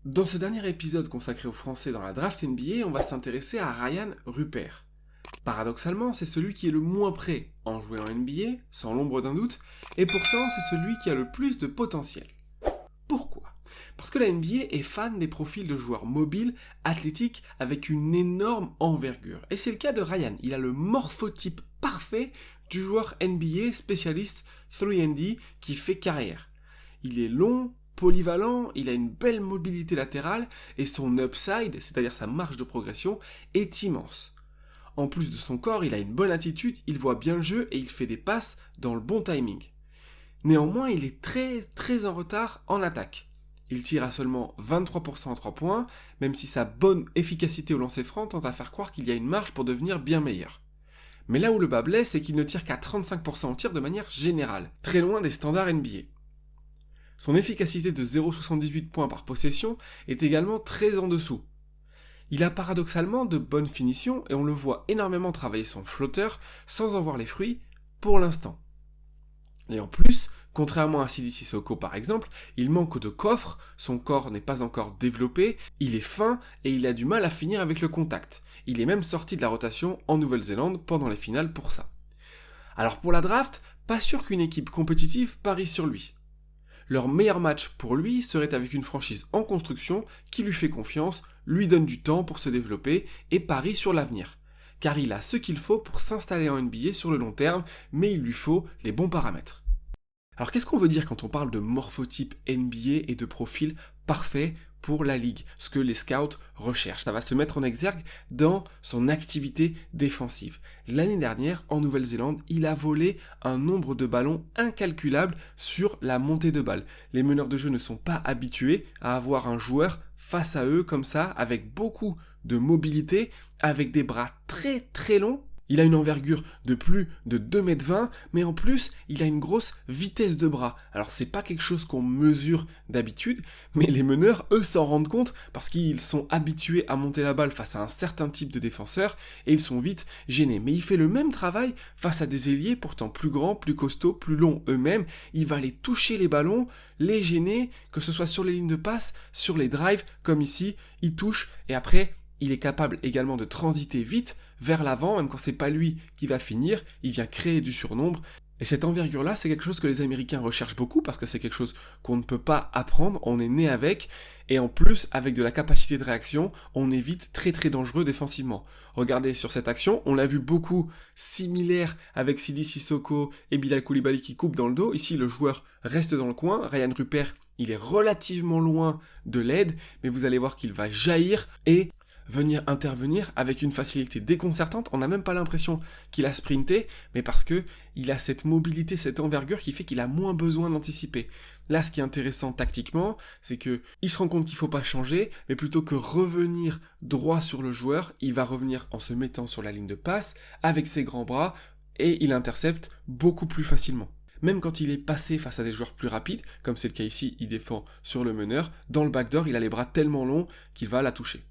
Dans ce dernier épisode consacré aux Français dans la draft NBA, on va s'intéresser à Ryan Rupert. Paradoxalement, c'est celui qui est le moins prêt à en jouer en NBA, sans l'ombre d'un doute, et pourtant c'est celui qui a le plus de potentiel. Pourquoi ? Parce que la NBA est fan des profils de joueurs mobiles, athlétiques, avec une énorme envergure. Et c'est le cas de Ryan, il a le morphotype parfait du joueur NBA spécialiste 3&D qui fait carrière. Il est long, polyvalent, il a une belle mobilité latérale et son upside, c'est-à-dire sa marge de progression, est immense. En plus de son corps, il a une bonne attitude, il voit bien le jeu et il fait des passes dans le bon timing. Néanmoins, il est très en retard en attaque. Il tire à seulement 23% en 3 points, même si sa bonne efficacité au lancer franc tente à faire croire qu'il y a une marge pour devenir bien meilleur. Mais là où le bas blesse, c'est qu'il ne tire qu'à 35% au tir de manière générale, très loin des standards NBA. Son efficacité de 0,78 points par possession est également très en dessous. Il a paradoxalement de bonnes finitions et on le voit énormément travailler son flotteur sans en voir les fruits pour l'instant. Et en plus, contrairement à Sidi Sissoko par exemple, il manque de coffre, son corps n'est pas encore développé, il est fin et il a du mal à finir avec le contact. Il est même sorti de la rotation en Nouvelle-Zélande pendant les finales pour ça. Alors pour la draft, pas sûr qu'une équipe compétitive parie sur lui. Leur meilleur match pour lui serait avec une franchise en construction qui lui fait confiance, lui donne du temps pour se développer et parie sur l'avenir. Car il a ce qu'il faut pour s'installer en NBA sur le long terme, mais il lui faut les bons paramètres. Alors qu'est-ce qu'on veut dire quand on parle de morphotype NBA et de profil parfait pour la ligue, ce que les scouts recherchent? Ça va se mettre en exergue dans son activité défensive. L'année dernière, en Nouvelle-Zélande, il a volé un nombre de ballons incalculable sur la montée de balle. Les meneurs de jeu ne sont pas habitués à avoir un joueur face à eux comme ça, avec beaucoup de mobilité, avec des bras très longs. Il a une envergure de plus de 2,20 m, mais en plus, il a une grosse vitesse de bras. Alors c'est pas quelque chose qu'on mesure d'habitude, mais les meneurs, eux, s'en rendent compte parce qu'ils sont habitués à monter la balle face à un certain type de défenseur et ils sont vite gênés. Mais il fait le même travail face à des ailiers pourtant plus grands, plus costauds, plus longs eux-mêmes. Il va les toucher les ballons, les gêner, que ce soit sur les lignes de passe, sur les drives, comme ici, il touche et après, il est capable également de transiter vite vers l'avant, même quand c'est pas lui qui va finir, il vient créer du surnombre. Et cette envergure-là, c'est quelque chose que les Américains recherchent beaucoup parce que c'est quelque chose qu'on ne peut pas apprendre, on est né avec, et en plus, avec de la capacité de réaction, on est vite très dangereux défensivement. Regardez sur cette action, on l'a vu beaucoup similaire avec Sidi Sissoko et Bilal Coulibaly qui coupent dans le dos. Ici, le joueur reste dans le coin, Ryan Rupert, il est relativement loin de l'aide, mais vous allez voir qu'il va jaillir et venir intervenir avec une facilité déconcertante. On n'a même pas l'impression qu'il a sprinté, mais parce que il a cette mobilité, cette envergure qui fait qu'il a moins besoin d'anticiper. Là, ce qui est intéressant tactiquement, c'est que il se rend compte qu'il ne faut pas changer, mais plutôt que revenir droit sur le joueur, il va revenir en se mettant sur la ligne de passe, avec ses grands bras, et il intercepte beaucoup plus facilement. Même quand il est passé face à des joueurs plus rapides, comme c'est le cas ici, il défend sur le meneur, dans le backdoor, il a les bras tellement longs qu'il va la toucher.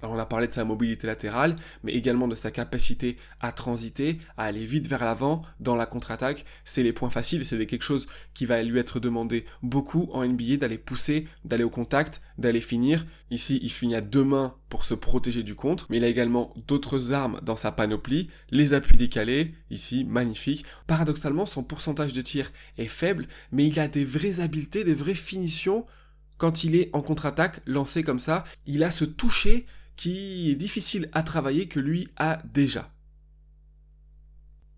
Alors on a parlé de sa mobilité latérale, mais également de sa capacité à transiter, à aller vite vers l'avant, dans la contre-attaque. C'est les points faciles, c'est quelque chose qui va lui être demandé beaucoup en NBA, d'aller pousser, d'aller au contact, d'aller finir. Ici, il finit à 2 mains pour se protéger du contre, mais il a également d'autres armes dans sa panoplie, les appuis décalés, ici, magnifique. Paradoxalement, son pourcentage de tir est faible, mais il a des vraies habiletés, des vraies finitions. Quand il est en contre-attaque, lancé comme ça, il a ce toucher qui est difficile à travailler que lui a déjà.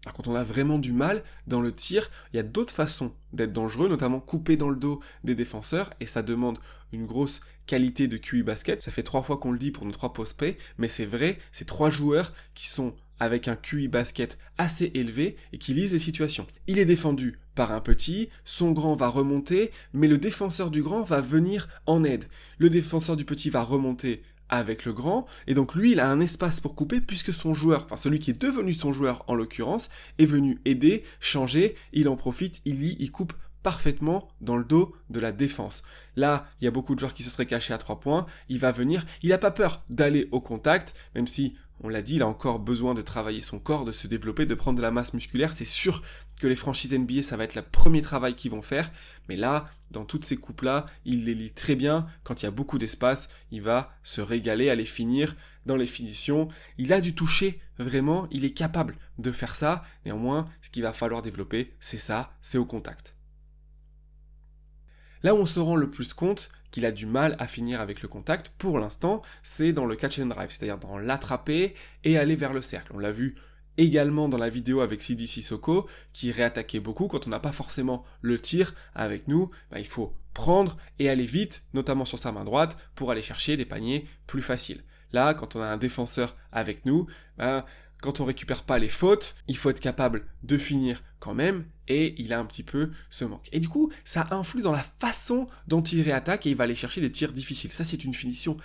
Alors quand on a vraiment du mal dans le tir, il y a d'autres façons d'être dangereux, notamment couper dans le dos des défenseurs, et ça demande une grosse qualité de QI basket. Ça fait 3 fois qu'on le dit pour nos 3 prospects, mais c'est vrai, c'est 3 joueurs qui sont avec un QI basket assez élevé et qui lisent les situations. Il est défendu par un petit, son grand va remonter, mais le défenseur du grand va venir en aide. Le défenseur du petit va remonter avec le grand, et donc lui il a un espace pour couper puisque son joueur, enfin celui qui est devenu son joueur en l'occurrence, est venu aider, changer, il en profite, il lit, il coupe parfaitement dans le dos de la défense. Là, il y a beaucoup de joueurs qui se seraient cachés à 3 points, il va venir, il n'a pas peur d'aller au contact, même si, on l'a dit, il a encore besoin de travailler son corps, de se développer, de prendre de la masse musculaire, c'est sûr que les franchises NBA, ça va être le premier travail qu'ils vont faire. Mais là, dans toutes ces coupes-là, il les lit très bien. Quand il y a beaucoup d'espace, il va se régaler à les finir dans les finitions. Il a du toucher, vraiment. Il est capable de faire ça. Néanmoins, ce qu'il va falloir développer, c'est ça, c'est au contact. Là où on se rend le plus compte qu'il a du mal à finir avec le contact, pour l'instant, c'est dans le catch and drive, c'est-à-dire dans l'attraper et aller vers le cercle. On l'a vu également dans la vidéo avec Sidi Sissoko, qui réattaquait beaucoup. Quand on n'a pas forcément le tir avec nous, il faut prendre et aller vite, notamment sur sa main droite, pour aller chercher des paniers plus faciles. Là, quand on a un défenseur avec nous, quand on récupère pas les fautes, il faut être capable de finir quand même, et il a un petit peu ce manque. Et du coup, ça influe dans la façon dont il réattaque, et il va aller chercher des tirs difficiles. Ça, c'est une finition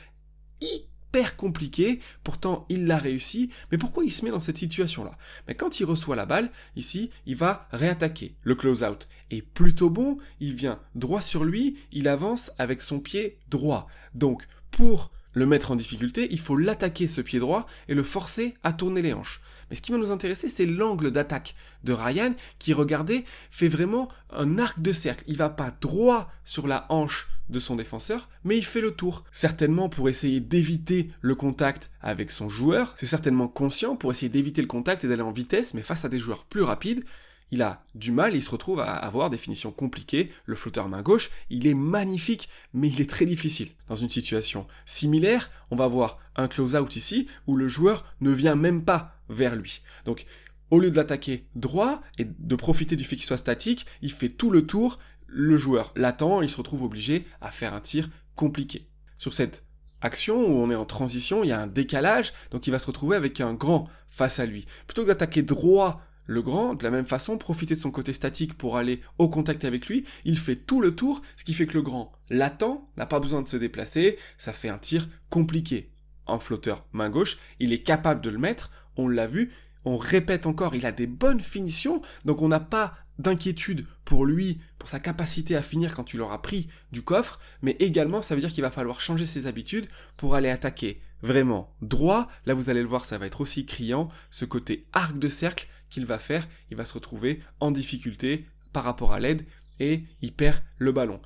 hyper compliquée, pourtant il l'a réussi, mais pourquoi il se met dans cette situation-là? Quand il reçoit la balle, ici, il va réattaquer. Le close-out est plutôt bon, il vient droit sur lui, il avance avec son pied droit. Donc, pour le mettre en difficulté, il faut l'attaquer ce pied droit et le forcer à tourner les hanches. Mais ce qui va nous intéresser, c'est l'angle d'attaque de Ryan qui, regardez, fait vraiment un arc de cercle. Il va pas droit sur la hanche de son défenseur, mais il fait le tour. Certainement pour essayer d'éviter le contact avec son joueur, c'est certainement conscient pour essayer d'éviter le contact et d'aller en vitesse, mais face à des joueurs plus rapides, il a du mal, il se retrouve à avoir des finitions compliquées. Le flotteur main gauche, il est magnifique, mais il est très difficile. Dans une situation similaire, on va avoir un close-out ici, où le joueur ne vient même pas vers lui. Donc, au lieu de l'attaquer droit et de profiter du fait qu'il soit statique, il fait tout le tour, le joueur l'attend, et il se retrouve obligé à faire un tir compliqué. Sur cette action où on est en transition, il y a un décalage, donc il va se retrouver avec un grand face à lui. Plutôt que d'attaquer droit le grand, de la même façon, profiter de son côté statique pour aller au contact avec lui, il fait tout le tour, ce qui fait que le grand l'attend, n'a pas besoin de se déplacer, ça fait un tir compliqué. En flotteur main gauche, il est capable de le mettre, on l'a vu, on répète encore, il a des bonnes finitions, donc on n'a pas d'inquiétude pour lui, pour sa capacité à finir quand tu l'auras pris du coffre, mais également ça veut dire qu'il va falloir changer ses habitudes pour aller attaquer vraiment droit. Là vous allez le voir, ça va être aussi criant, ce côté arc de cercle qu'il va faire, il va se retrouver en difficulté par rapport à l'aide et il perd le ballon.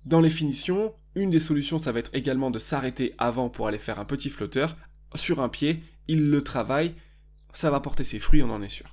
Dans les finitions, une des solutions ça va être également de s'arrêter avant pour aller faire un petit flotteur sur un pied, il le travaille, ça va porter ses fruits, on en est sûr.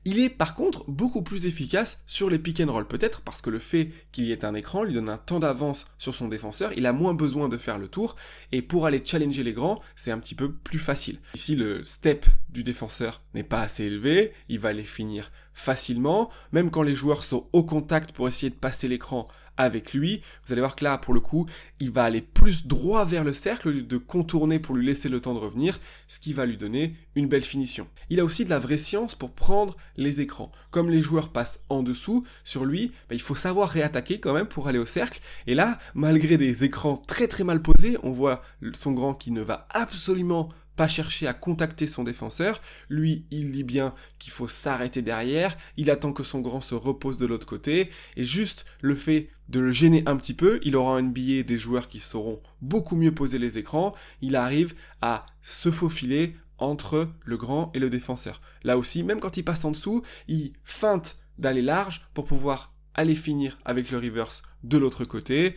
Il est par contre beaucoup plus efficace sur les pick and roll, peut-être parce que le fait qu'il y ait un écran lui donne un temps d'avance sur son défenseur, il a moins besoin de faire le tour, et pour aller challenger les grands, c'est un petit peu plus facile. Ici, le step du défenseur n'est pas assez élevé, il va les finir facilement, même quand les joueurs sont au contact pour essayer de passer l'écran avec lui, vous allez voir que là, pour le coup, il va aller plus droit vers le cercle au lieu de contourner pour lui laisser le temps de revenir, ce qui va lui donner une belle finition. Il a aussi de la vraie science pour prendre les écrans. Comme les joueurs passent en dessous, sur lui, il faut savoir réattaquer quand même pour aller au cercle. Et là, malgré des écrans très très mal posés, on voit son grand qui ne va absolument pas chercher à contacter son défenseur, lui il dit bien qu'il faut s'arrêter derrière, il attend que son grand se repose de l'autre côté, et juste le fait de le gêner un petit peu, il aura en NBA des joueurs qui sauront beaucoup mieux poser les écrans, il arrive à se faufiler entre le grand et le défenseur. Là aussi, même quand il passe en dessous, il feinte d'aller large pour pouvoir aller finir avec le reverse de l'autre côté.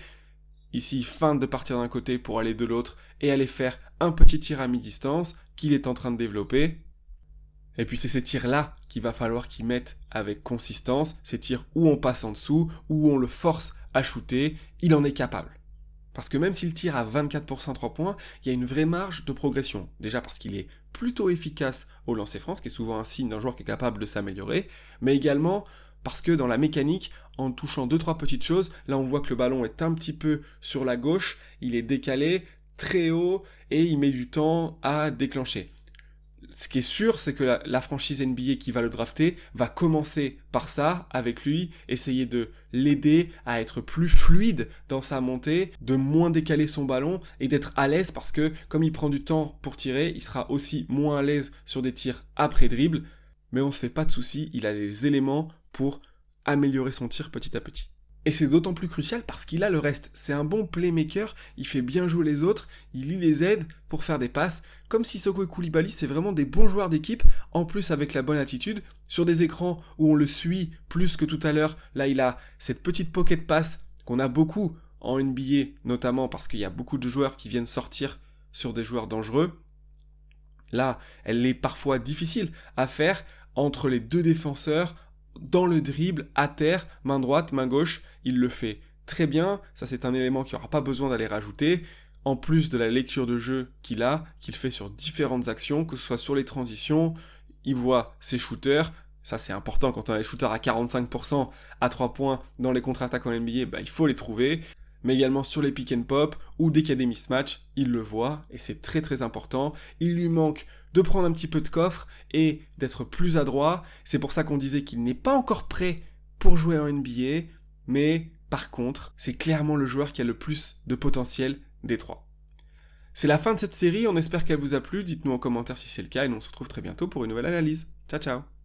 Ici, il feinte de partir d'un côté pour aller de l'autre et aller faire un petit tir à mi-distance qu'il est en train de développer. Et puis c'est ces tirs-là qu'il va falloir qu'il mette avec consistance, ces tirs où on passe en dessous, où on le force à shooter, il en est capable. Parce que même s'il tire à 24% 3 points, il y a une vraie marge de progression. Déjà parce qu'il est plutôt efficace au lancer franc, ce qui est souvent un signe d'un joueur qui est capable de s'améliorer, mais également parce que dans la mécanique, en touchant 2-3 petites choses, là on voit que le ballon est un petit peu sur la gauche, il est décalé très haut et il met du temps à déclencher. Ce qui est sûr, c'est que la franchise NBA qui va le drafter va commencer par ça, avec lui, essayer de l'aider à être plus fluide dans sa montée, de moins décaler son ballon et d'être à l'aise parce que comme il prend du temps pour tirer, il sera aussi moins à l'aise sur des tirs après dribble. Mais on se fait pas de soucis, il a les éléments pour améliorer son tir petit à petit. Et c'est d'autant plus crucial parce qu'il a le reste. C'est un bon playmaker, il fait bien jouer les autres, il lit les aides pour faire des passes. Comme Sissoko et Koulibaly, c'est vraiment des bons joueurs d'équipe, en plus avec la bonne attitude. Sur des écrans où on le suit plus que tout à l'heure, là il a cette petite pocket pass qu'on a beaucoup en NBA, notamment parce qu'il y a beaucoup de joueurs qui viennent sortir sur des joueurs dangereux. Là, elle est parfois difficile à faire entre les deux défenseurs, dans le dribble, à terre, main droite, main gauche. Il le fait très bien, ça c'est un élément qu'il n'y aura pas besoin d'aller rajouter, en plus de la lecture de jeu qu'il fait sur différentes actions, que ce soit sur les transitions, il voit ses shooters, ça c'est important quand on a les shooters à 45% à 3 points dans les contre-attaques en NBA, bah, il faut les trouver, mais également sur les pick and pop, ou dès qu'il y a des mismatchs, il le voit, et c'est très très important. Il lui manque de prendre un petit peu de coffre, et d'être plus adroit. C'est pour ça qu'on disait qu'il n'est pas encore prêt pour jouer en NBA, mais par contre, c'est clairement le joueur qui a le plus de potentiel des trois. C'est la fin de cette série, on espère qu'elle vous a plu, dites-nous en commentaire si c'est le cas, et nous on se retrouve très bientôt pour une nouvelle analyse. Ciao ciao.